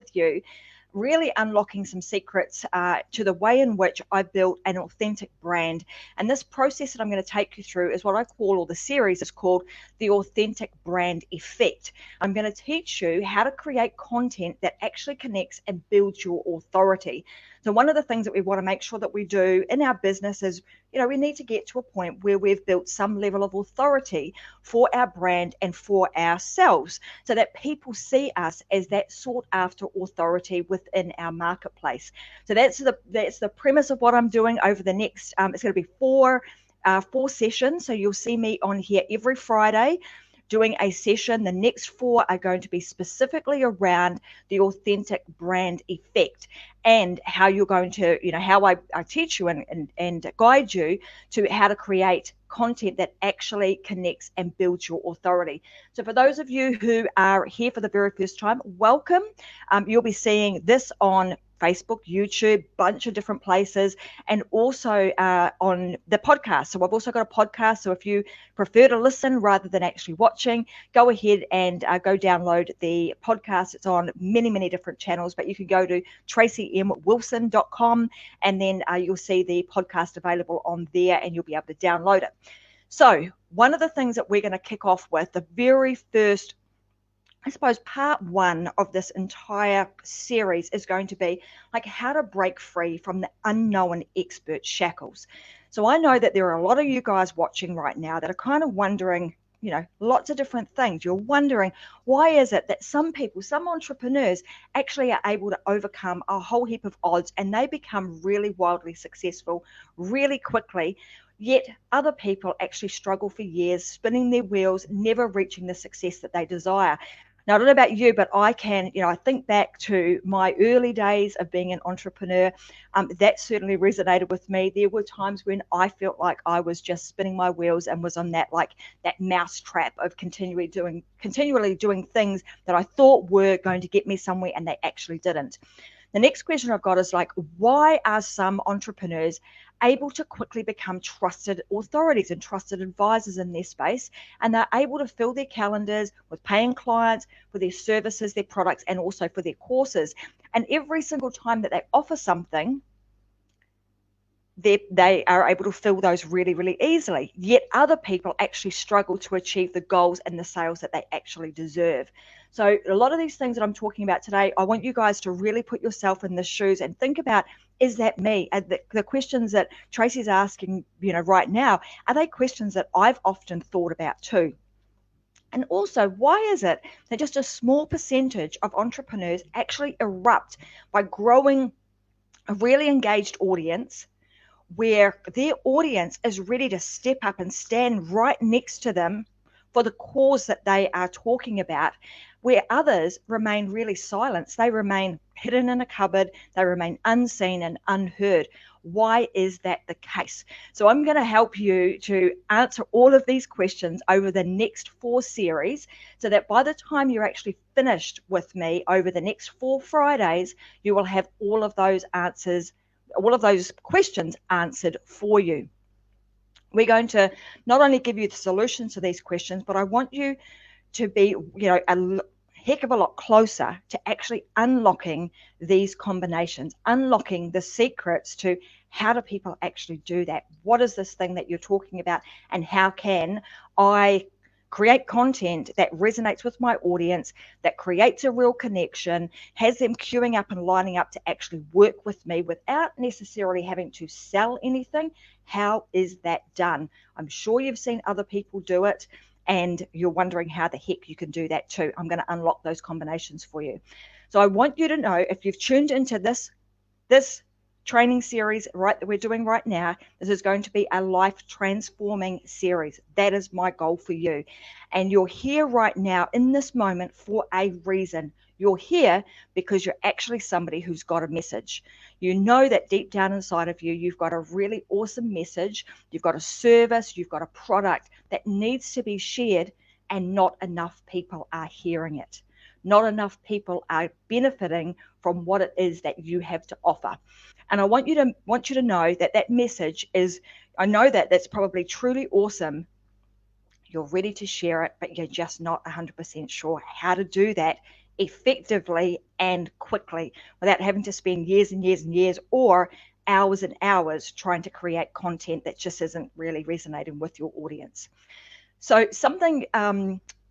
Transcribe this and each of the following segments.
with you, really unlocking some secrets to the way in which I built an authentic brand. And this process that I'm going to take you through is what I call, or the series is called, the Authentic Brand Effect. I'm going to teach you how to create content that actually connects and builds your authority. So one of the things that we want to make sure that we do in our business is, we need to get to a point where we've built some level of authority for our brand and for ourselves, so that people see us as that sought after authority within our marketplace. So that's the premise of what I'm doing over the next, it's going to be four sessions. So you'll see me on here every Friday doing a session. The next four are going to be specifically around the authentic brand effect, and how you're going to, how I teach you and guide you to how to create content that actually connects and builds your authority. So for those of you who are here for the very first time, welcome. You'll be seeing this on Facebook, YouTube, bunch of different places, and also on the podcast. So I've also got a podcast. So if you prefer to listen rather than actually watching, go ahead and go download the podcast. It's on many, many different channels, but you can go to tracymwilson.com, and then you'll see the podcast available on there, and you'll be able to download it. So one of the things that we're going to kick off with, the very first, I suppose, part one of this entire series is going to be like how to break free from the unknown expert shackles. So I know that there are a lot of you guys watching right now that are kind of wondering, lots of different things. You're wondering, why is it that some people, some entrepreneurs actually are able to overcome a whole heap of odds and they become really wildly successful really quickly, yet other people actually struggle for years, spinning their wheels, never reaching the success that they desire. Now, I don't know about you, but I can, I think back to my early days of being an entrepreneur. That certainly resonated with me. There were times when I felt like I was just spinning my wheels and was on that mouse trap of continually doing things that I thought were going to get me somewhere, and they actually didn't. The next question I've got is why are some entrepreneurs able to quickly become trusted authorities and trusted advisors in their space, and they're able to fill their calendars with paying clients for their services, their products, and also for their courses? And every single time that they offer something, they are able to fill those really, really easily. Yet other people actually struggle to achieve the goals and the sales that they actually deserve. So a lot of these things that I'm talking about today, I want you guys to really put yourself in the shoes and think about, is that me? The questions that Tracy's asking, right now, are they questions that I've often thought about too? And also, why is it that just a small percentage of entrepreneurs actually erupt by growing a really engaged audience, where their audience is ready to step up and stand right next to them for the cause that they are talking about, where others remain really silenced? They remain hidden in a cupboard. They remain unseen and unheard. Why is that the case? So I'm going to help you to answer all of these questions over the next four series, so that by the time you're actually finished with me over the next 4 Fridays, you will have all of those answers, all of those questions answered for you. We're going to not only give you the solutions to these questions, but I want you to be, a heck of a lot closer to actually unlocking these combinations, unlocking the secrets to how do people actually do that? What is this thing that you're talking about? And how can I create content that resonates with my audience, that creates a real connection, has them queuing up and lining up to actually work with me without necessarily having to sell anything? How is that done? I'm sure you've seen other people do it, and you're wondering how the heck you can do that too. I'm going to unlock those combinations for you. So I want you to know, if you've tuned into this training series that we're doing right now, this is going to be a life transforming series. That is my goal for you. And you're here right now in this moment for a reason. You're here because you're actually somebody who's got a message. You know that deep down inside of you, you've got a really awesome message. You've got a service, you've got a product that needs to be shared, and not enough people are hearing it. Not enough people are benefiting from what it is that you have to offer. And I want you to know that message is, I know that that's probably truly awesome. You're ready to share it, but you're just not 100% sure how to do that effectively and quickly without having to spend years and years and years or hours and hours trying to create content that just isn't really resonating with your audience. So something,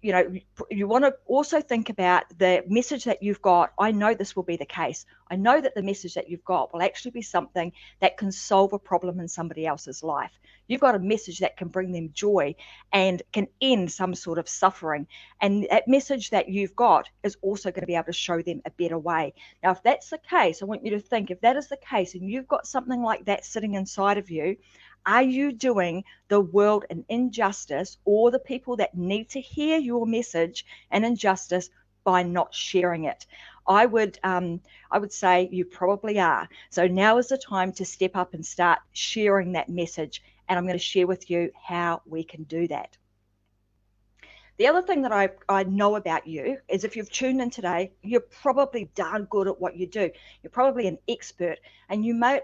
you want to also think about the message that you've got. I know this will be the case. I know that the message that you've got will actually be something that can solve a problem in somebody else's life. You've got a message that can bring them joy and can end some sort of suffering. And that message that you've got is also going to be able to show them a better way. Now, if that's the case, I want you to think, if that is the case and you've got something like that sitting inside of you, are you doing the world an injustice or the people that need to hear your message an injustice by not sharing it? I would say you probably are. So now is the time to step up and start sharing that message. And I'm going to share with you how we can do that. The other thing that I know about you is if you've tuned in today, you're probably darn good at what you do. You're probably an expert, and you may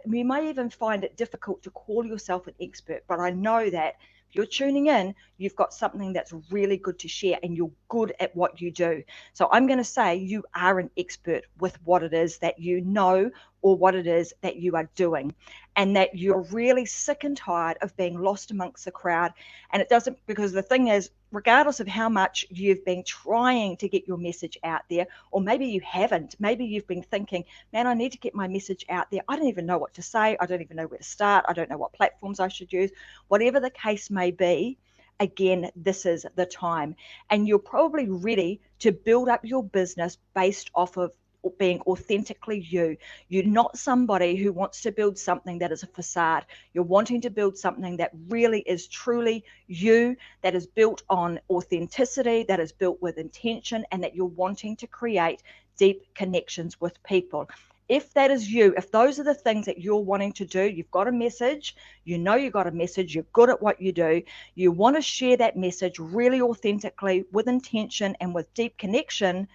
even find it difficult to call yourself an expert. But I know that if you're tuning in, you've got something that's really good to share, and you're good at what you do. So I'm going to say you are an expert with what it is that you know or what it is that you are doing, and that you're really sick and tired of being lost amongst the crowd. And it doesn't, because the thing is, regardless of how much you've been trying to get your message out there, or maybe you haven't, maybe you've been thinking, man, I need to get my message out there. I don't even know what to say. I don't even know where to start. I don't know what platforms I should use. Whatever the case may be, again, this is the time. And you're probably ready to build up your business based off of being authentically you. You're not somebody who wants to build something that is a facade. You're wanting to build something that really is truly you, that is built on authenticity, that is built with intention, and that you're wanting to create deep connections with people. If that is you, if those are the things that you're wanting to do, you've got a message, you know you've got a message, you're good at what you do, you want to share that message really authentically with intention and with deep connection,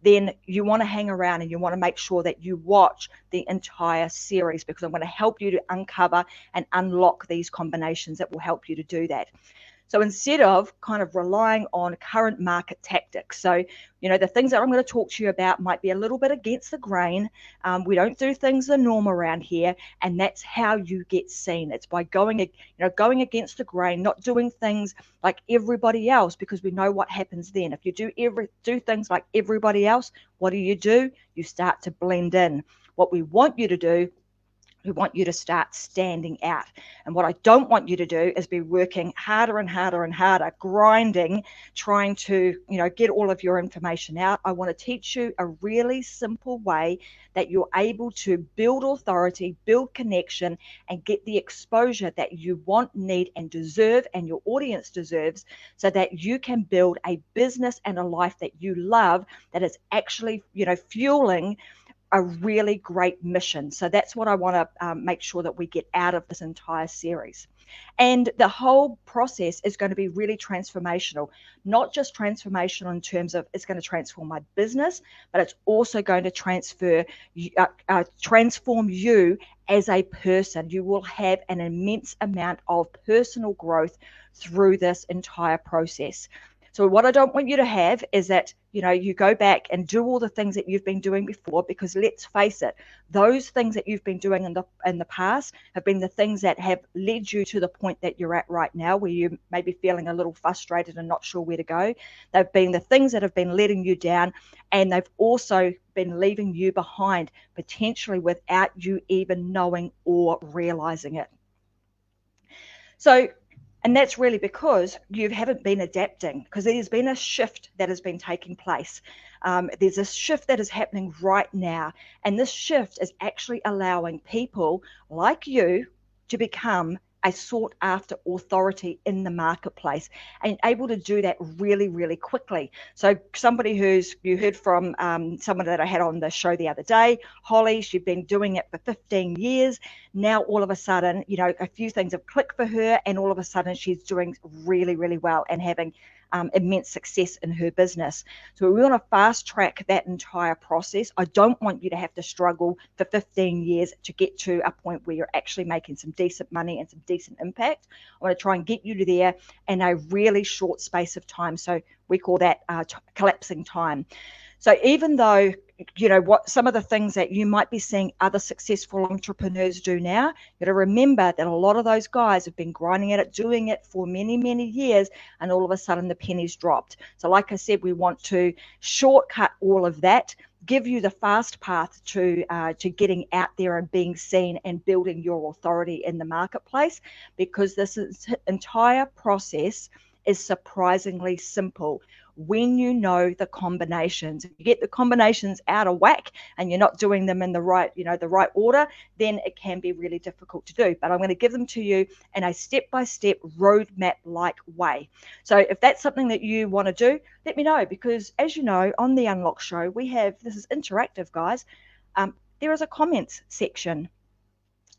then you want to hang around and you want to make sure that you watch the entire series, because I'm going to help you to uncover and unlock these combinations that will help you to do that. So instead of kind of relying on current market tactics, so, the things that I'm going to talk to you about might be a little bit against the grain. We don't do things the norm around here, and that's how you get seen. It's by going against the grain, not doing things like everybody else, because we know what happens then. If you do things like everybody else, what do? You start to blend in. What we want you to do, we want you to start standing out. And what I don't want you to do is be working harder and harder and harder, grinding, trying to, get all of your information out. I want to teach you a really simple way that you're able to build authority, build connection, and get the exposure that you want, need, and deserve, and your audience deserves, so that you can build a business and a life that you love, that is actually, fueling a really great mission. So that's what I want to make sure that we get out of this entire series. And the whole process is going to be really transformational, not just transformational in terms of it's going to transform my business, but it's also going to transform you as a person. You will have an immense amount of personal growth through this entire process. So what I don't want you to have is that, you go back and do all the things that you've been doing before, because let's face it, those things that you've been doing in the past have been the things that have led you to the point that you're at right now, where you may be feeling a little frustrated and not sure where to go. They've been the things that have been letting you down, and they've also been leaving you behind, potentially without you even knowing or realizing it. So, and that's really because you haven't been adapting, because there's been a shift that has been taking place. There's a shift that is happening right now. And this shift is actually allowing people like you to become a sought after authority in the marketplace, and able to do that really, really quickly. So somebody you heard from someone that I had on the show the other day, Holly, she'd been doing it for 15 years. Now all of a sudden, a few things have clicked for her, and all of a sudden she's doing really, really well and having immense success in her business. So we want to fast track that entire process. I don't want you to have to struggle for 15 years to get to a point where you're actually making some decent money and some decent impact. I want to try and get you to there in a really short space of time. So we call that collapsing time. So even though, you know, what some of the things that you might be seeing other successful entrepreneurs do now, you got to remember that a lot of those guys have been grinding at it, doing it for many, many years, and all of a sudden the pennies dropped. So like I said, we want to shortcut all of that, give you the fast path to getting out there and being seen and building your authority in the marketplace, because entire process is surprisingly simple when you know the combinations. If you get the combinations out of whack and you're not doing them in the right, you know, the right order, then it can be really difficult to do. But I'm going to give them to you in a step-by-step roadmap-like way. So if that's something that you want to do, let me know, because as you know, on the Unlock Show, we have, this is interactive, guys. There is a comments section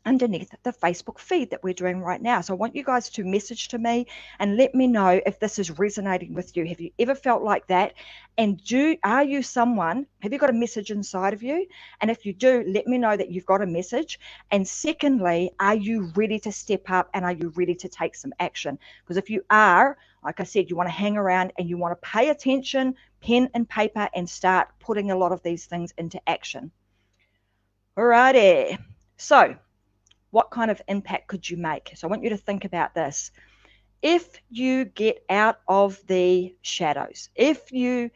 underneath the Facebook feed that we're doing right now. So I want you guys to message to me and let me know if this is resonating with you. Have you ever felt like that? And are you someone, have you got a message inside of you? And if you do, let me know that you've got a message. And secondly, are you ready to step up and are you ready to take some action? Because if you are, like I said, you want to hang around and you want to pay attention, pen and paper, and start putting a lot of these things into action. Alrighty. So what kind of impact could you make? So I want you to think about this. If you get out of the shadows, if you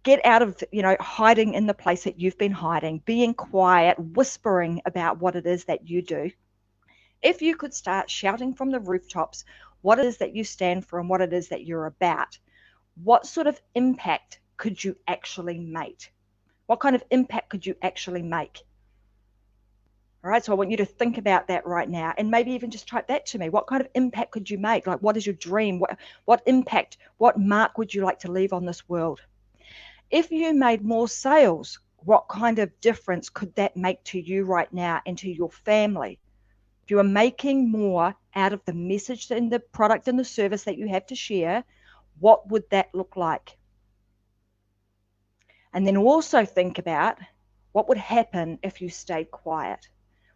get out of, you know, hiding in the place that you've been hiding, being quiet, whispering about what it is that you do, if you could start shouting from the rooftops what it is that you stand for and what it is that you're about, what sort of impact could you actually make? What kind of impact could you actually make? All right, so I want you to think about that right now, and maybe even just type that to me. What kind of impact could you make? Like, what is your dream? What impact, what mark would you like to leave on this world? If you made more sales, what kind of difference could that make to you right now and to your family? If you are making more out of the message and the product and the service that you have to share, what would that look like? And then also think about what would happen if you stayed quiet.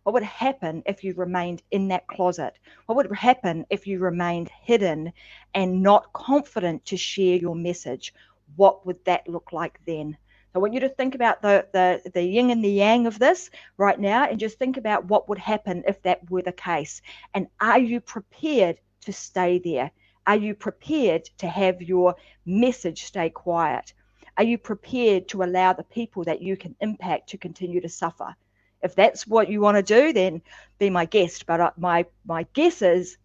What would happen if you remained in that closet? What would happen if you remained hidden and not confident to share your message? What would that look like then? So I want you to think about the yin and the yang of this right now, and just think about what would happen if that were the case. And are you prepared to stay there? Are you prepared to have your message stay quiet? Are you prepared to allow the people that you can impact to continue to suffer? If that's what you want to do, then be my guest. But my guess is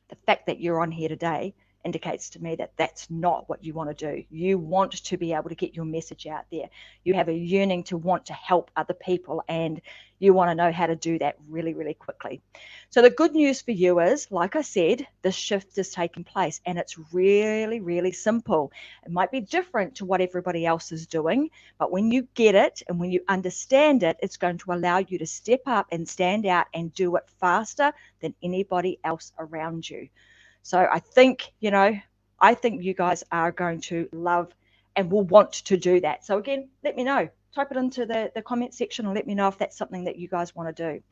the fact that you're on here today indicates to me that that's not what you want to do. You want to be able to get your message out there. You have a yearning to want to help other people, and you want to know how to do that really, really quickly. So the good news for you is, like I said, the shift is taking place, and it's really, really simple. It might be different to what everybody else is doing, but when you get it and when you understand it, it's going to allow you to step up and stand out and do it faster than anybody else around you. So I think, you know, I think you guys are going to love and will want to do that. So again, let me know. Type it into the comment section and let me know if that's something that you guys want to do.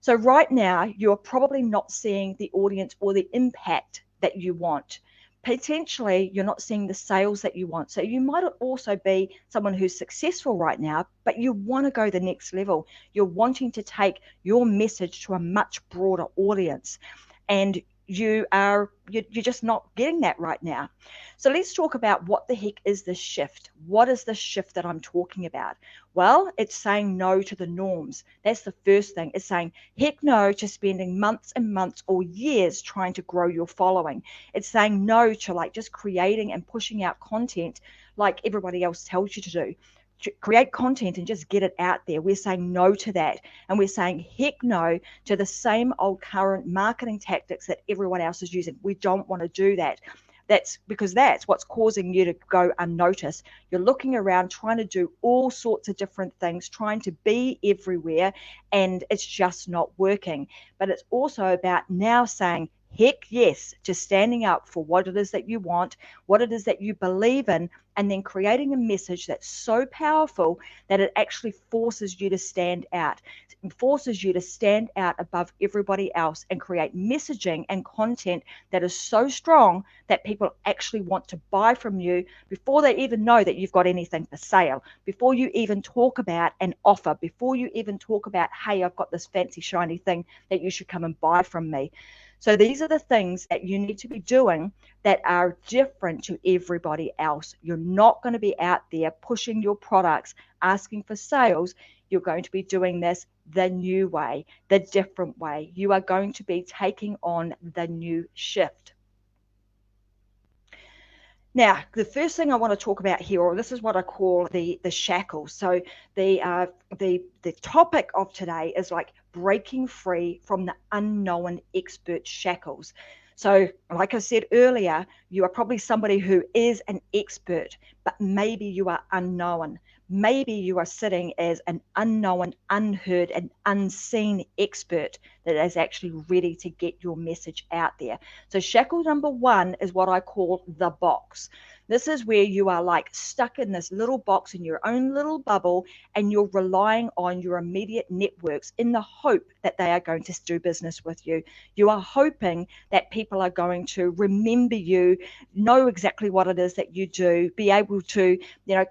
So right now, you're probably not seeing the audience or the impact that you want. Potentially, you're not seeing the sales that you want. So you might also be someone who's successful right now, but you want to go the next level. You're wanting to take your message to a much broader audience. And you're just not getting that right now. So let's talk about what the heck is this shift. What is the shift that I'm talking about? Well, it's saying no to the norms. That's the first thing. It's saying heck no to spending months and months or years trying to grow your following. It's saying no to like just creating and pushing out content like everybody else tells you to do. Create content and just get it out there. We're saying no to that. And we're saying heck no to the same old current marketing tactics that everyone else is using. We don't want to do that. That's because that's what's causing you to go unnoticed. You're looking around trying to do all sorts of different things, trying to be everywhere, and it's just not working. But it's also about now saying heck yes to standing up for what it is that you want, what it is that you believe in, and then creating a message that's so powerful that it actually forces you to stand out. It forces you to stand out above everybody else and create messaging and content that is so strong that people actually want to buy from you before they even know that you've got anything for sale, before you even talk about an offer, before you even talk about, hey, I've got this fancy shiny thing that you should come and buy from me. So these are the things that you need to be doing that are different to everybody else. You're not going to be out there pushing your products, asking for sales. You're going to be doing this the new way, the different way. You are going to be taking on the new shift. Now, the first thing I want to talk about here, or this is what I call the shackles. So the topic of today is like breaking free from the unknown expert shackles. So, like I said earlier, you are probably somebody who is an expert, but maybe you are unknown. Maybe you are sitting as an unknown, unheard, and unseen expert that is actually ready to get your message out there. So, shackle number one is what I call the box. This is where you are like stuck in this little box in your own little bubble, and you're relying on your immediate networks in the hope that they are going to do business with you. You are hoping that people are going to remember you, know exactly what it is that you do, be able to,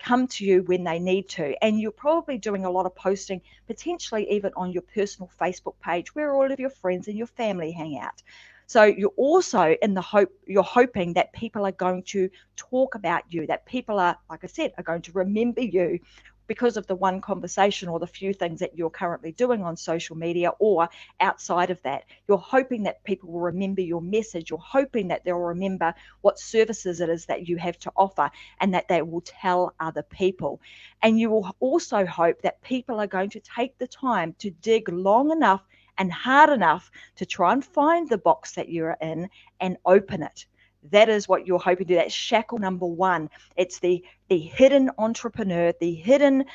come to you when they need to. And you're probably doing a lot of posting, potentially even on your personal Facebook page where all of your friends and your family hang out. So you're also in the hope, you're hoping that people are going to talk about you, that people are, like I said, are going to remember you because of the one conversation or the few things that you're currently doing on social media or outside of that. You're hoping that people will remember your message. You're hoping that they'll remember what services it is that you have to offer and that they will tell other people. And you will also hope that people are going to take the time to dig long enough and hard enough to try and find the box that you're in and open it. That is what you're hoping to do. That's shackle number one. It's the hidden entrepreneur, the hidden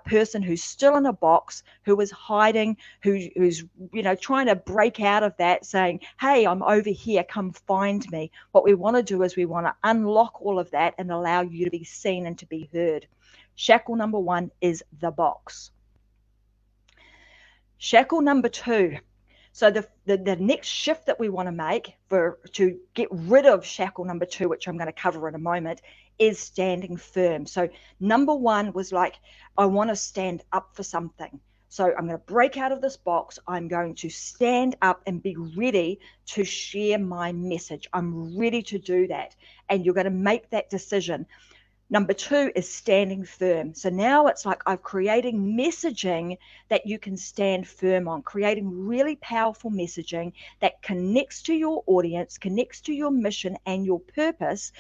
person who's still in a box, who is hiding, who's trying to break out of that, saying, "Hey, I'm over here. Come find me." What we want to do is we want to unlock all of that and allow you to be seen and to be heard. Shackle number one is the box. Shackle number two. So the next shift that we want to make to get rid of shackle number two, which I'm going to cover in a moment, is standing firm. So number one was like, I want to stand up for something. So I'm going to break out of this box. I'm going to stand up and be ready to share my message. I'm ready to do that. And you're going to make that decision. Number two is standing firm. So now it's like I'm creating messaging that you can stand firm on, creating really powerful messaging that connects to your audience, connects to your mission and your purpose,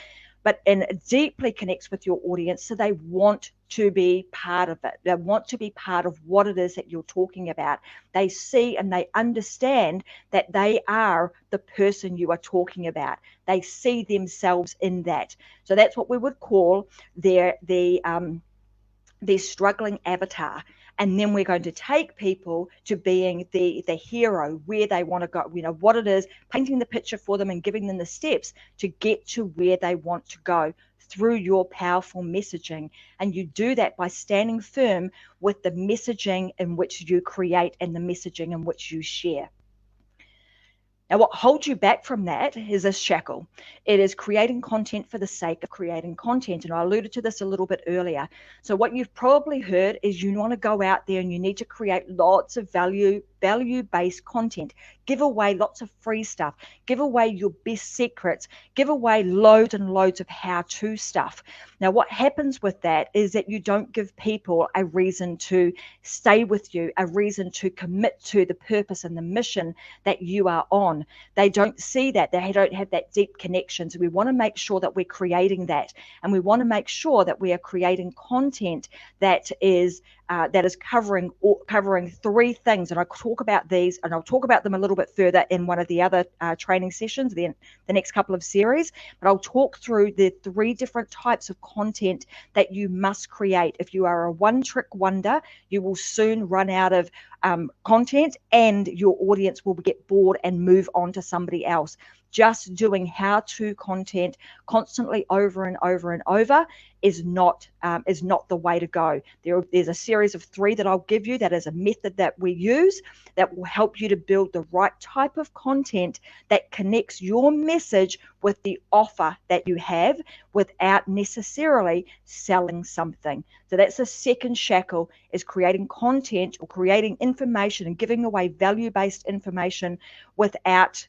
and deeply connects with your audience so they want to be part of it. They want to be part of what it is that you're talking about. They see and they understand that they are the person you are talking about. They see themselves in that. So that's what we would call their struggling avatar. And then we're going to take people to being the hero, where they want to go, what it is, painting the picture for them and giving them the steps to get to where they want to go through your powerful messaging. And you do that by standing firm with the messaging in which you create and the messaging in which you share. Now, what holds you back from that is a shackle. It is creating content for the sake of creating content. And I alluded to this a little bit earlier. So what you've probably heard is you want to go out there and you need to create lots of value-based content. Give away lots of free stuff. Give away your best secrets. Give away loads and loads of how-to stuff. Now, what happens with that is that you don't give people a reason to stay with you, a reason to commit to the purpose and the mission that you are on. They don't see that. They don't have that deep connection. So we want to make sure that we're creating that. And we want to make sure that we are creating content that is covering three things. And I talk about these, and I'll talk about them a little bit further in one of the other training sessions, the next couple of series. But I'll talk through the 3 different types of content that you must create. If you are a one-trick wonder, you will soon run out of content, and your audience will get bored and move on to somebody else. Just doing how-to content constantly over and over and over is not the way to go. There's a series of 3 that I'll give you. That is a method that we use that will help you to build the right type of content that connects your message with the offer that you have without necessarily selling something. So that's the second shackle, is creating content or creating information and giving away value-based information without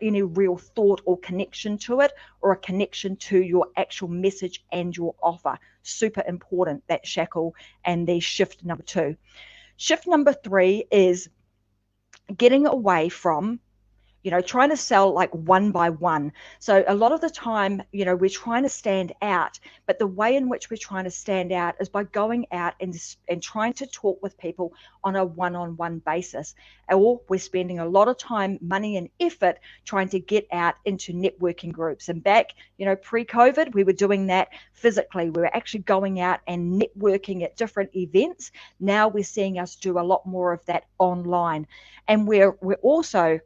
any real thought or connection to it, or a connection to your actual message and your offer. Super important, that shackle. And the shift number 2. Shift number 3 is getting away from trying to sell like one by one. So a lot of the time, we're trying to stand out, but the way in which we're trying to stand out is by going out and trying to talk with people on a one-on-one basis. Or we're spending a lot of time, money, and effort trying to get out into networking groups. And back, pre-COVID, we were doing that physically. We were actually going out and networking at different events. Now we're seeing us do a lot more of that online. And we're also,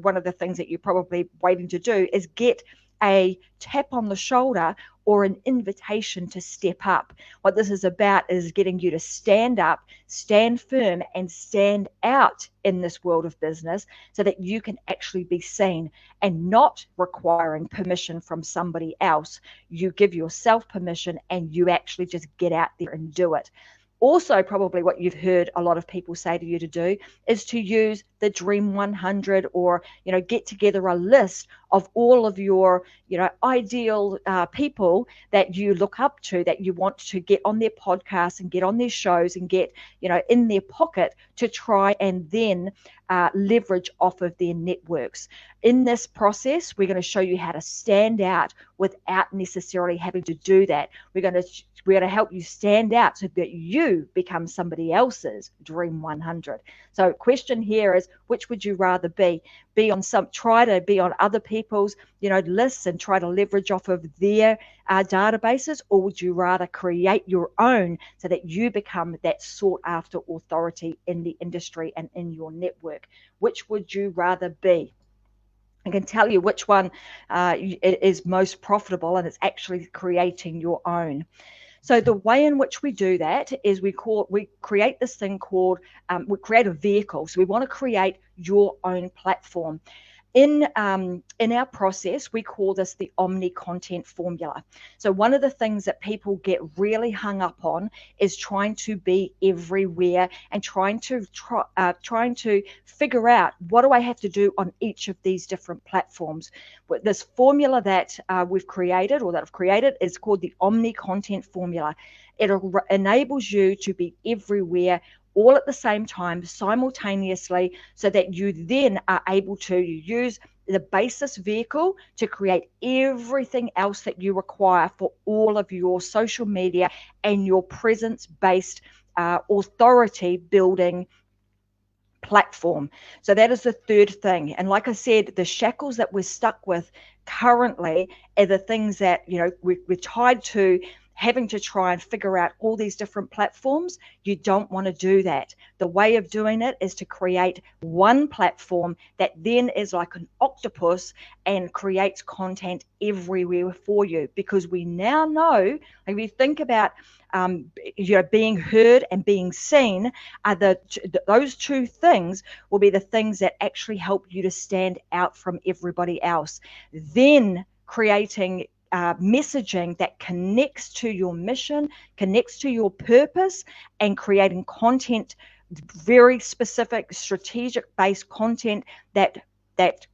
one of the things that you're probably waiting to do is get a tap on the shoulder or an invitation to step up. What this is about is getting you to stand up, stand firm, and stand out in this world of business so that you can actually be seen, and not requiring permission from somebody else. You give yourself permission and you actually just get out there and do it. Also, probably what you've heard a lot of people say to you to do is to use the Dream 100, or, get together a list of all of your, ideal people that you look up to, that you want to get on their podcasts and get on their shows and get, in their pocket to try and then leverage off of their networks. In this process, we're going to show you how to stand out without necessarily having to do that. We're going to help you stand out so that you become somebody else's Dream 100. So question here is, which would you rather be? Try to be on other people's, lists and try to leverage off of their databases, or would you rather create your own so that you become that sought after authority in the industry and in your network? Which would you rather be? I can tell you which one is most profitable, and it's actually creating your own. So the way in which we do that is we create this thing called, we create a vehicle. So we want to create your own platform. In our process, we call this the Omni Content Formula. So one of the things that people get really hung up on is trying to be everywhere and trying to figure out, what do I have to do on each of these different platforms. This formula that we've created, or that I've created, is called the Omni Content Formula. It enables you to be everywhere all at the same time, simultaneously, so that you then are able to use the basis vehicle to create everything else that you require for all of your social media and your presence-based authority building platform. So that is the third thing. And like I said, the shackles that we're stuck with currently are the things that, we're tied to, having to try and figure out all these different platforms. You don't want to do that. The way of doing it is to create one platform that then is like an octopus and creates content everywhere for you. Because we now know, if you think about being heard and being seen, are those 2 things will be the things that actually help you to stand out from everybody else. Then creating messaging that connects to your mission, connects to your purpose, and creating content, very specific, strategic-based content that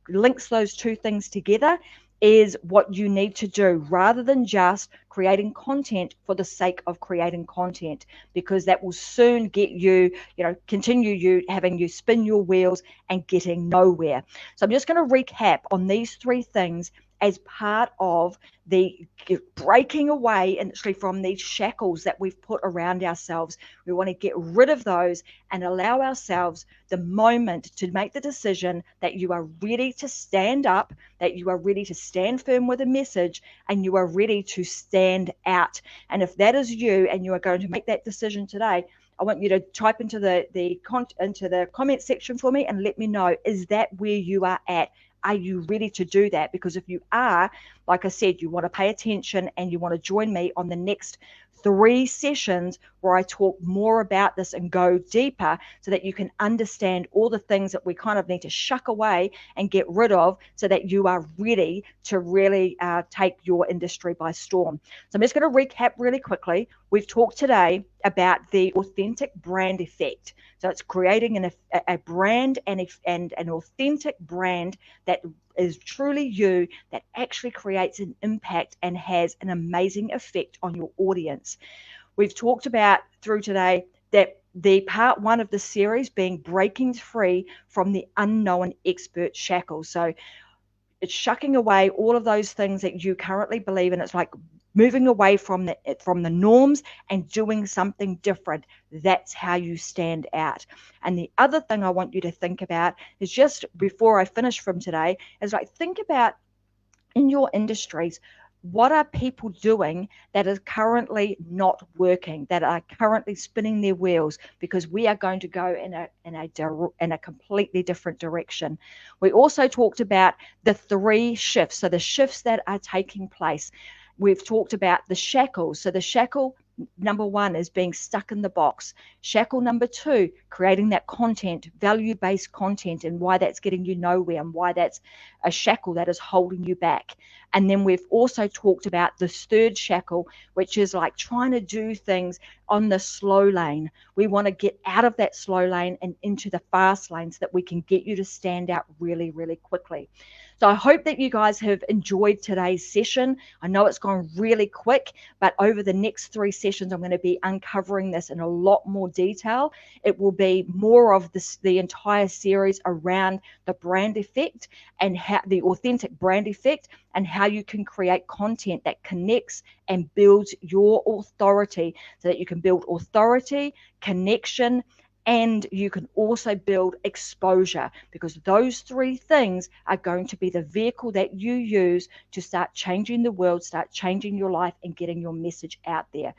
links those 2 things together, is what you need to do, rather than just creating content for the sake of creating content, because that will soon get you, having you spin your wheels and getting nowhere. So I'm just going to recap on these 3 things as part of the breaking away actually from these shackles that we've put around ourselves. We want to get rid of those and allow ourselves the moment to make the decision that you are ready to stand up, that you are ready to stand firm with a message, and you are ready to stand out. And if that is you and you are going to make that decision today, I want you to type into the comment section for me and let me know, is that where you are at? Are you ready to do that? Because if you are, like I said, you want to pay attention and you want to join me on the next 3 sessions where I talk more about this and go deeper so that you can understand all the things that we kind of need to shuck away and get rid of so that you are ready to really take your industry by storm. So I'm just going to recap really quickly. We've talked today about the authentic brand effect. So it's creating a brand and an authentic brand that is truly you, that actually creates an impact and has an amazing effect on your audience. We've talked about through today that the part 1 of the series being breaking free from the unknown expert shackles. So it's shucking away all of those things that you currently believe in. It's like moving away from the norms and doing something different. That's how you stand out. And the other thing I want you to think about is, just before I finish from today, is like, think about in your industries, what are people doing that is currently not working, that are currently spinning their wheels? Because we are going to go in a completely different direction. We also talked about the 3 shifts, so the shifts that are taking place. We've talked about the shackles. So the shackle number 1 is being stuck in the box. Shackle number 2, creating that content, value-based content, and why that's getting you nowhere and why that's a shackle that is holding you back. And then we've also talked about the 3rd shackle, which is like trying to do things on the slow lane. We want to get out of that slow lane and into the fast lane so that we can get you to stand out really, really quickly. So I hope that you guys have enjoyed today's session. I know it's gone really quick, but over the next 3 sessions, I'm going to be uncovering this in a lot more detail. It will be more of the entire series around the brand effect and how the authentic brand effect and how you can create content that connects and builds your authority so that you can build authority, connection, and you can also build exposure, because those 3 things are going to be the vehicle that you use to start changing the world, start changing your life, and getting your message out there.